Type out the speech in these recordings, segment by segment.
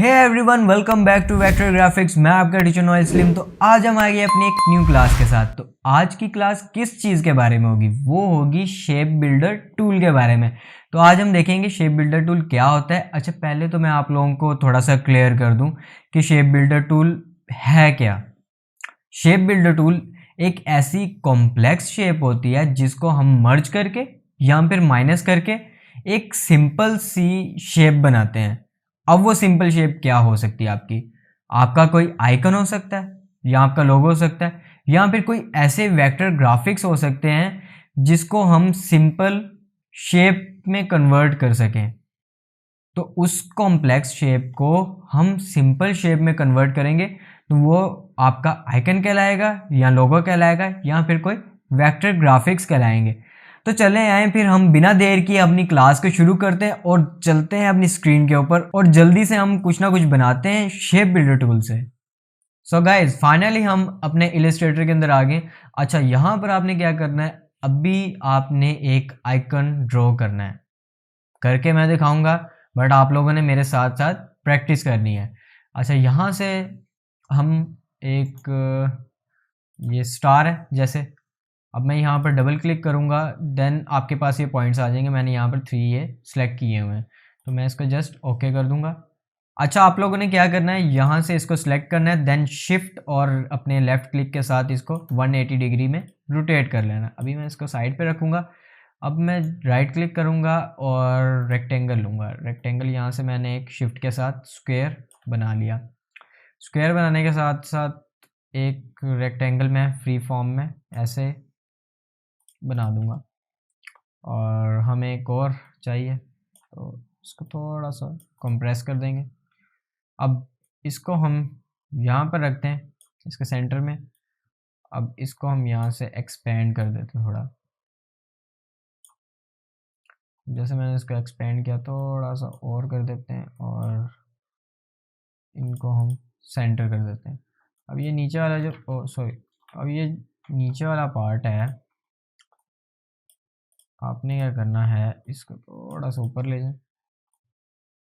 Hey everyone, welcome back to vector graphics. मैं आपका teacher Noel slim. तो आज हम आ गए अपनी एक न्यू क्लास के साथ। तो आज की क्लास किस चीज़ के बारे में होगी? वो होगी शेप बिल्डर टूल के बारे में। तो आज हम देखेंगे शेप बिल्डर टूल क्या होता है। अच्छा, पहले तो मैं आप लोगों को थोड़ा सा क्लियर कर दूं कि शेप बिल्डर टूल है क्या। शेप बिल्डर टूल एक ऐसी कॉम्प्लेक्स शेप होती है जिसको हम मर्ज करके या फिर माइनस करके एक सिंपल सी शेप बनाते हैं। अब वो सिंपल शेप क्या हो सकती है? आपका कोई आइकन हो सकता है, या आपका लोगो हो सकता है, या फिर कोई ऐसे वेक्टर ग्राफिक्स हो सकते हैं जिसको हम सिंपल शेप में कन्वर्ट कर सकें। तो उस कॉम्प्लेक्स शेप को हम सिंपल शेप में कन्वर्ट करेंगे तो वो आपका आइकन कहलाएगा, या लोगो कहलाएगा, या फिर कोई वेक्टर ग्राफिक्स कहलाएंगे। तो चले आए फिर हम बिना देर किए अपनी क्लास को शुरू करते हैं और चलते हैं अपनी स्क्रीन के ऊपर और जल्दी से हम कुछ ना कुछ बनाते हैं शेप बिल्डर टूल से। सो गाइज, फाइनली हम अपने इलस्ट्रेटर के अंदर आ गए। अच्छा, यहाँ पर आपने क्या करना है, अभी आपने एक आइकन ड्रॉ करना है। करके मैं दिखाऊंगा, बट आप लोगों ने मेरे साथ साथ प्रैक्टिस करनी है। अच्छा, यहाँ से हम एक ये स्टार है जैसे, अब मैं यहाँ पर डबल क्लिक करूँगा, देन आपके पास ये पॉइंट्स आ जाएंगे। मैंने यहाँ पर 3 ये सिलेक्ट किए हुए हैं, तो मैं इसको जस्ट ओके कर दूंगा। अच्छा, आप लोगों ने क्या करना है, यहाँ से इसको सिलेक्ट करना है, देन शिफ्ट और अपने लेफ्ट क्लिक के साथ इसको 180 डिग्री में रोटेट कर लेना। अभी मैं इसको साइड पे रखूँगा। अब मैं राइट क्लिक करूँगा और रेक्टेंगल लूँगा। रेक्टेंगल यहाँ से मैंने एक शिफ्ट के साथ स्क्वायर बना लिया। स्क्वायर बनाने के साथ साथ एक रेक्टेंगल में फ्री फॉर्म में ऐसे बना दूँगा, और हमें एक और चाहिए तो इसको थोड़ा सा कंप्रेस कर देंगे। अब इसको हम यहाँ पर रखते हैं इसके सेंटर में। अब इसको हम यहाँ से एक्सपेंड कर देते हैं थोड़ा। जैसे मैंने इसको एक्सपेंड किया, थोड़ा सा और कर देते हैं, और इनको हम सेंटर कर देते हैं। अब ये नीचे वाला जो सॉरी अब ये नीचे वाला पार्ट है, आपने क्या करना है, इसको थोड़ा सा ऊपर ले जाएं।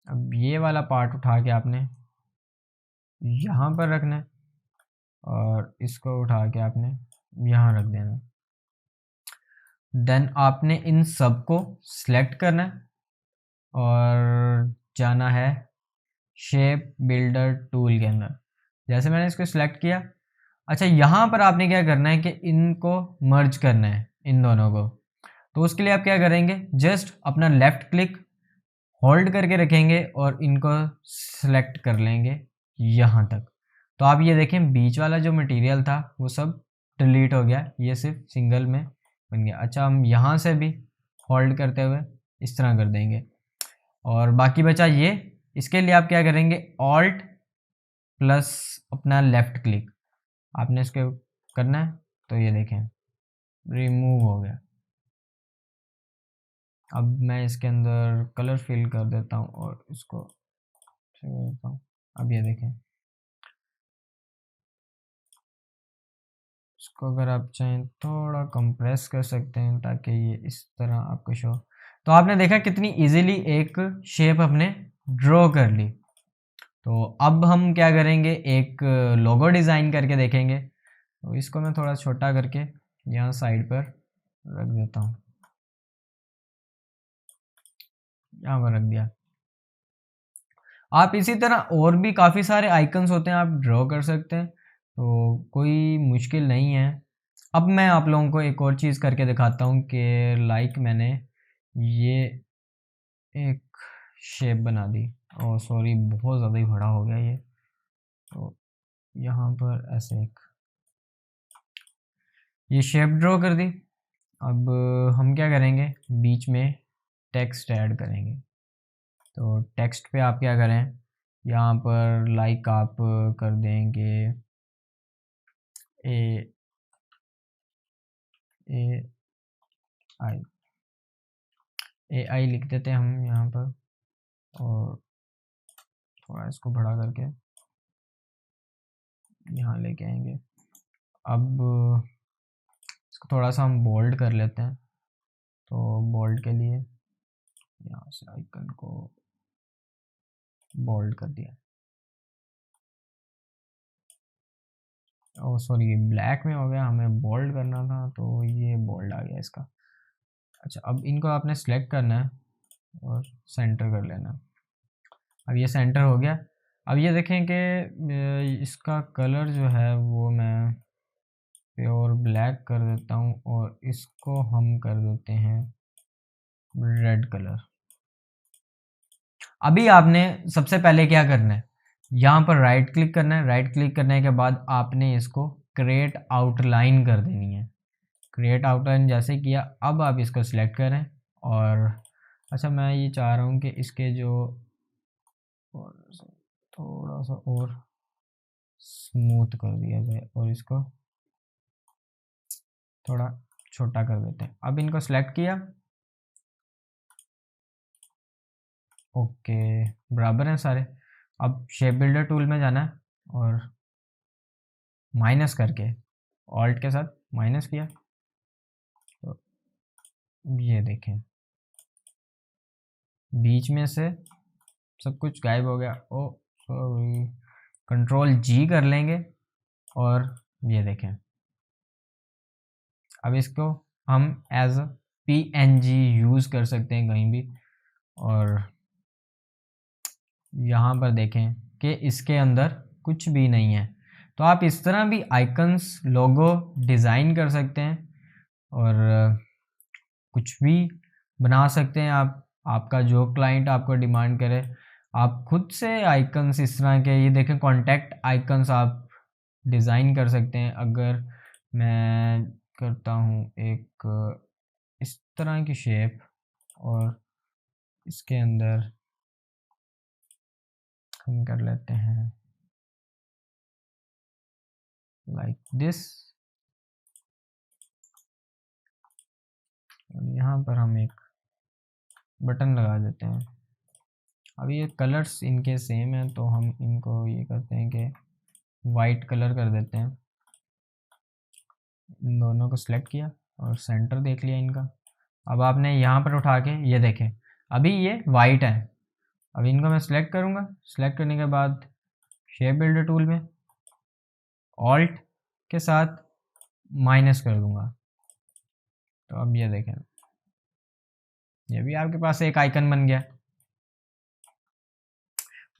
अब ये वाला पार्ट उठा के आपने यहाँ पर रखना है, और इसको उठा के आपने यहाँ रख देना। देन आपने इन सब को सिलेक्ट करना है और जाना है शेप बिल्डर टूल के अंदर। जैसे मैंने इसको सिलेक्ट किया। अच्छा, यहाँ पर आपने क्या करना है कि इनको मर्ज करना है, इन दोनों को। तो उसके लिए आप क्या करेंगे, जस्ट अपना लेफ्ट क्लिक होल्ड करके रखेंगे और इनको सिलेक्ट कर लेंगे यहाँ तक। तो आप ये देखें, बीच वाला जो मटेरियल था वो सब डिलीट हो गया, ये सिर्फ सिंगल में बन गया। अच्छा, हम यहाँ से भी होल्ड करते हुए इस तरह कर देंगे, और बाकी बचा ये। इसके लिए आप क्या करेंगे, ऑल्ट प्लस अपना लेफ्ट क्लिक आपने इसके करना है। तो ये देखें, रिमूव हो गया। अब मैं इसके अंदर कलर फिल कर देता हूँ और इसको देता हूँ। अब ये देखें, इसको अगर आप चाहें थोड़ा कंप्रेस कर सकते हैं ताकि ये इस तरह आपको शो। तो आपने देखा कितनी इजीली एक शेप अपने ड्रॉ कर ली। तो अब हम क्या करेंगे, एक लोगो डिज़ाइन करके देखेंगे। तो इसको मैं थोड़ा छोटा करके यहाँ साइड पर रख देता हूँ, यहाँ पर रख दिया। आप इसी तरह और भी काफ़ी सारे आइकन्स होते हैं, आप ड्रॉ कर सकते हैं, तो कोई मुश्किल नहीं है। अब मैं आप लोगों को एक और चीज़ करके दिखाता हूँ कि लाइक मैंने ये एक शेप बना दी। और सॉरी, बहुत ज़्यादा ही बड़ा हो गया ये। तो यहाँ पर ऐसे एक ये शेप ड्रॉ कर दी। अब हम क्या करेंगे, बीच में टेक्स्ट ऐड करेंगे। तो टेक्स्ट पे आप क्या करें, यहाँ पर लाइक आप कर देंगे ए ए आई ए आई लिख देते हैं हम यहाँ पर, और थोड़ा इसको बड़ा करके यहाँ लेके आएंगे। अब इसको थोड़ा सा हम बोल्ड कर लेते हैं। तो बोल्ड के लिए यहाँ से आइकन को बोल्ड कर दिया। ओ सॉरी, ब्लैक में हो गया, हमें बोल्ड करना था तो ये बोल्ड आ गया इसका। अच्छा, अब इनको आपने सेलेक्ट करना है और सेंटर कर लेना है। अब ये सेंटर हो गया। अब ये देखें कि इसका कलर जो है वो मैं प्योर ब्लैक कर देता हूँ और इसको हम कर देते हैं रेड कलर। अभी आपने सबसे पहले क्या करना है, यहाँ पर राइट क्लिक करना है। राइट क्लिक करने के बाद आपने इसको क्रिएट आउटलाइन कर देनी है। क्रिएट आउटलाइन जैसे किया, अब आप इसको सिलेक्ट करें और अच्छा, मैं ये चाह रहा हूँ कि इसके जो थोड़ा सा और स्मूथ कर दिया जाए और इसको थोड़ा छोटा कर देते हैं। अब इनको सेलेक्ट किया, ओके, बराबर हैं सारे। अब शेप बिल्डर टूल में जाना है और माइनस करके ऑल्ट के साथ माइनस किया तो ये देखें बीच में से सब कुछ गायब हो गया। ओ सॉरी, कंट्रोल जी कर लेंगे और ये देखें। अब इसको हम एज PNG यूज़ कर सकते हैं कहीं भी। और यहाँ पर देखें कि इसके अंदर कुछ भी नहीं है। तो आप इस तरह भी आइकन्स लोगो डिज़ाइन कर सकते हैं और कुछ भी बना सकते हैं आप। आपका जो क्लाइंट आपको डिमांड करे, आप खुद से आइकन्स इस तरह के, ये देखें कॉन्टैक्ट आइकन्स आप डिज़ाइन कर सकते हैं। अगर मैं करता हूँ एक इस तरह की शेप और इसके अंदर हम कर लेते हैं लाइक दिस, और यहाँ पर हम एक बटन लगा देते हैं। अब ये कलर्स इनके सेम हैं तो हम इनको ये करते हैं कि वाइट कलर कर देते हैं। इन दोनों को सिलेक्ट किया और सेंटर देख लिया इनका। अब आपने यहाँ पर उठा के ये देखें, अभी ये वाइट है। अब इनको मैं सिलेक्ट करूँगा। सिलेक्ट करने के बाद शेप बिल्डर टूल में ऑल्ट के साथ माइनस कर दूंगा। तो अब ये देखें, ये भी आपके पास एक आइकन बन गया।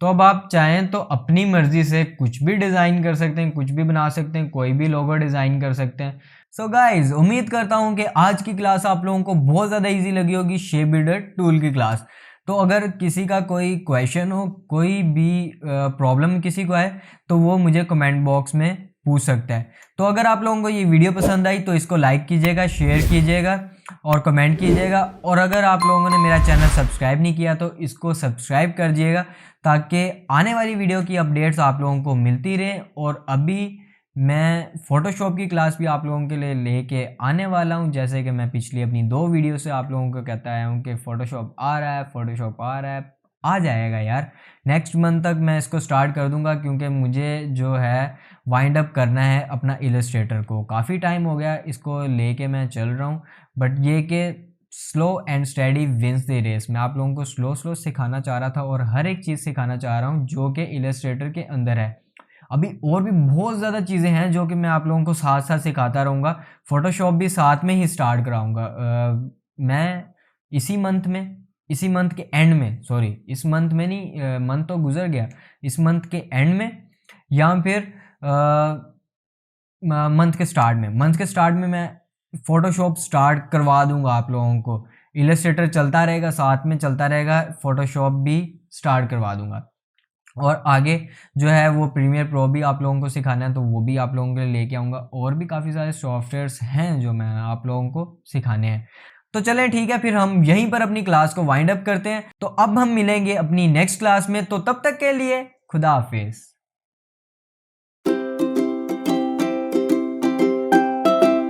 तो अब आप चाहें तो अपनी मर्जी से कुछ भी डिज़ाइन कर सकते हैं, कुछ भी बना सकते हैं, कोई भी लोगो डिज़ाइन कर सकते हैं। सो गाइज, उम्मीद करता हूं कि आज की क्लास आप लोगों को बहुत ज़्यादा इजी लगी होगी, शेप बिल्डर टूल की क्लास। तो अगर किसी का कोई क्वेश्चन हो, कोई भी प्रॉब्लम किसी को है, तो वो मुझे कमेंट बॉक्स में पूछ सकता है। तो अगर आप लोगों को ये वीडियो पसंद आई तो इसको लाइक कीजिएगा, शेयर कीजिएगा और कमेंट कीजिएगा। और अगर आप लोगों ने मेरा चैनल सब्सक्राइब नहीं किया तो इसको सब्सक्राइब कर दिएगा, ताकि आने वाली वीडियो की अपडेट्स आप लोगों को मिलती रहे। और अभी मैं फ़ोटोशॉप की क्लास भी आप लोगों के लिए लेके आने वाला हूं। जैसे कि मैं पिछली अपनी 2 वीडियो से आप लोगों को कहता आया हूं कि फ़ोटोशॉप आ रहा है, फ़ोटोशॉप आ रहा है। आ जाएगा यार, नेक्स्ट मंथ तक मैं इसको स्टार्ट कर दूंगा, क्योंकि मुझे जो है वाइंड अप करना है अपना इलस्ट्रेटर को। काफ़ी टाइम हो गया इसको लेके मैं चल रहा हूँ, बट ये कि slow and steady wins the race. मैं आप लोगों को स्लो स्लो सिखाना चाह रहा था और हर एक चीज़ सिखाना चाह रहा हूँ जो कि इलस्ट्रेटर के अंदर है। अभी और भी बहुत ज़्यादा चीज़ें हैं जो कि मैं आप लोगों को साथ साथ सिखाता रहूँगा। फ़ोटोशॉप भी साथ में ही स्टार्ट कराऊँगा। मैं इसी मंथ के एंड में, सॉरी इस मंथ में नहीं, मंथ तो गुजर गया, इस मंथ के एंड में या फिर मंथ के स्टार्ट में मैं फ़ोटोशॉप स्टार्ट करवा दूंगा आप लोगों को। इलस्ट्रेटर चलता रहेगा, साथ में चलता रहेगा, फ़ोटोशॉप भी स्टार्ट करवा दूंगा। और आगे जो है वो प्रीमियर प्रो भी आप लोगों को सिखाना है, तो वो भी आप लोगों के लिए लेके आऊँगा। और भी काफ़ी सारे सॉफ्टवेयर्स हैं जो मैं आप लोगों को सिखाने हैं। तो चलें ठीक है, फिर हम यहीं पर अपनी क्लास को वाइंड अप करते हैं। तो अब हम मिलेंगे अपनी नेक्स्ट क्लास में, तो तब तक के लिए खुदा हाफिज़।